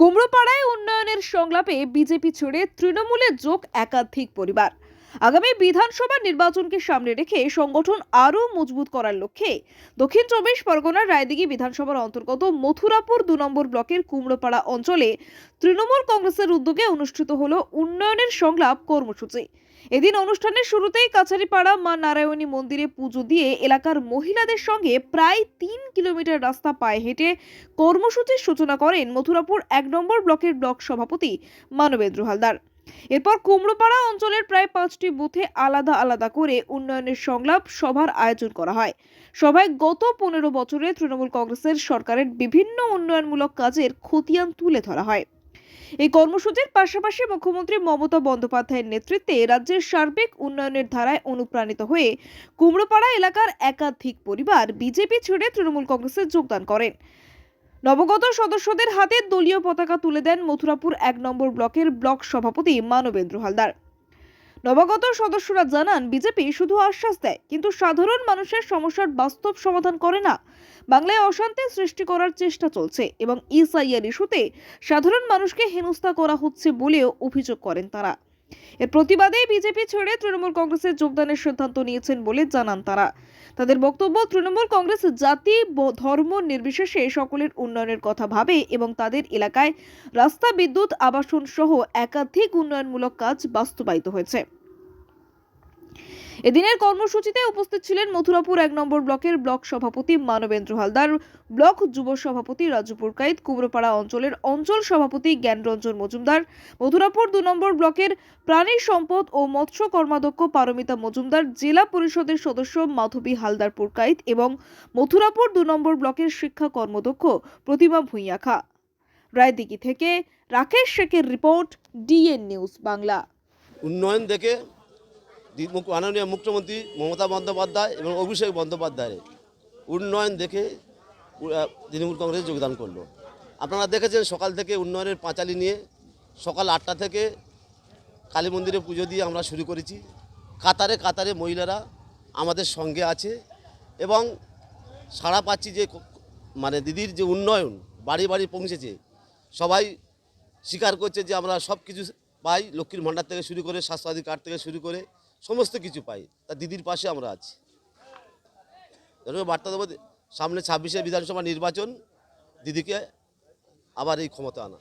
কুমড়োপাড়ায় উন্নয়নের সংলাপে বিজেপি ছেড়ে তৃণমূলে যোগ একাধিক পরিবার। আগামী বিধানসভা নির্বাচনকে সামনে রেখে সংগঠন আরও মজবুত করার লক্ষ্যে দক্ষিণ চব্বিশ পরগনার রায়দিঘি বিধানসভার অন্তর্গত মথুরাপুর 2 নম্বর ব্লকের কুমড়োপাড়া অঞ্চলে তৃণমূল কংগ্রেসের উদ্যোগে অনুষ্ঠিত হলো উন্নয়নের সংলাপ কর্মসূচি। এদিন অনুষ্ঠানের শুরুতেই কাছারিপাড়া মা নারায়ণী মন্দিরে পুজো দিয়ে এলাকার মহিলাদের সঙ্গে প্রায় 3 কিলোমিটার রাস্তা পায়ে হেঁটে কর্মসূচির সূচনা করেন মথুরাপুর 1 নম্বর ব্লকের ব্লক সভাপতি মানবেন্দ্র হালদার। এরপর কুমড়োপাড়া অঞ্চলের প্রায় 5টি বুথে আলাদা আলাদা করে উন্নয়নের সংলাপ সভার আয়োজন করা হয়। সভায় গত 15 বছরে তৃণমূল কংগ্রেসের সরকারের বিভিন্ন উন্নয়নমূলক কাজের খতিয়ান তুলে ধরা হয়। এই কর্মসূচির পাশাপাশি মুখ্যমন্ত্রী মমতা বন্দ্যোপাধ্যায়ের নেতৃত্বে রাজ্যের সার্বিক উন্নয়নের ধারায় অনুপ্রাণিত হয়ে কুমড়োপাড়া এলাকার একাধিক পরিবার বিজেপি ছেড়ে তৃণমূল কংগ্রেসে যোগদান করেন। নবগত সদস্যদের হাতে দলীয় পতাকা তুলে দেন মথুরাপুর 1 নম্বর ব্লকের ব্লক সভাপতি মানবেন্দ্র হালদার। নবাগত সদস্যরা জানান, বিজেপি শুধু আশ্বাস দেয় কিন্তু সাধারণ মানুষের সমস্যার বাস্তব সমাধান করে না। বাংলায় অশান্তি সৃষ্টি করার চেষ্টা চলছে এবং এসআইআর ইস্যুতে সাধারণ মানুষকে হেনস্থা করা হচ্ছে বলেও অভিযোগ করেন তারা। এর প্রতিবাদে বিজেপি ছেড়ে তৃণমূল কংগ্রেসে যোগদানের সিদ্ধান্ত নিয়েছেন বলে জানান তারা। তাদের বক্তব্য, তৃণমূল কংগ্রেস জাতি ধর্ম নির্বিশেষে সকলের উন্নয়নের কথা ভাবে এবং তাদের এলাকায় রাস্তা, বিদ্যুৎ, আবাসন সহ একাধিক উন্নয়নমূলক কাজ বাস্তবায়িত হয়েছে। এদিনের কর্মসূচিতে উপস্থিত ছিলেন মথুরাপুর 1 নম্বর ব্লকের ব্লক সভাপতি মানবেন্দ্র হালদার, ব্লক যুব সভাপতি রাজু পুরকাইত, কুমড়োপাড়া অঞ্চলের অঞ্চল সভাপতি জ্ঞানরঞ্জন মজুমদার, মথুরাপুর 2 নম্বর ব্লকের প্রাণী সম্পদ ও মৎস্য কর্মাধ্যক্ষ পারমিতা মজুমদার, জেলা পরিষদের সদস্য মাধবী হালদার পুরকাইত এবং মথুরাপুর 2 নম্বর ব্লকের শিক্ষা কর্মদক্ষ প্রতিমা ভুঁইয়াখা। রায়দিঘি থেকে রাকেশ শেখের রিপোর্ট, ডিএন নিউজ বাংলা। উন্নয়ন দেখে মাননীয় মুখ্যমন্ত্রী মমতা বন্দ্যোপাধ্যায় এবং অভিষেক বন্দ্যোপাধ্যায়ের উন্নয়ন দেখে তৃণমূল কংগ্রেসে যোগদান করলো। আপনারা দেখেছেন সকাল থেকে উন্নয়নের পাঁচালী নিয়ে সকাল 8টা থেকে কালী মন্দিরে পুজো দিয়ে আমরা শুরু করেছি। কাতারে কাতারে মহিলারা আমাদের সঙ্গে আছে এবং সাড়া পাচ্ছি যে দিদির যে উন্নয়ন বাড়ি বাড়ি পৌঁছেছে। সবাই স্বীকার করছে যে আমরা সব কিছু পাই, লক্ষ্মীর ভাণ্ডার থেকে শুরু করে স্বাস্থ্যসাথী কার্ড থেকে শুরু করে সমস্ত কিছু পাই। তা দিদির পাশে আমরা আছি। বার্তা দেবো, সামনে 26শে বিধানসভা নির্বাচন, দিদিকে আবার এই ক্ষমতা আনা।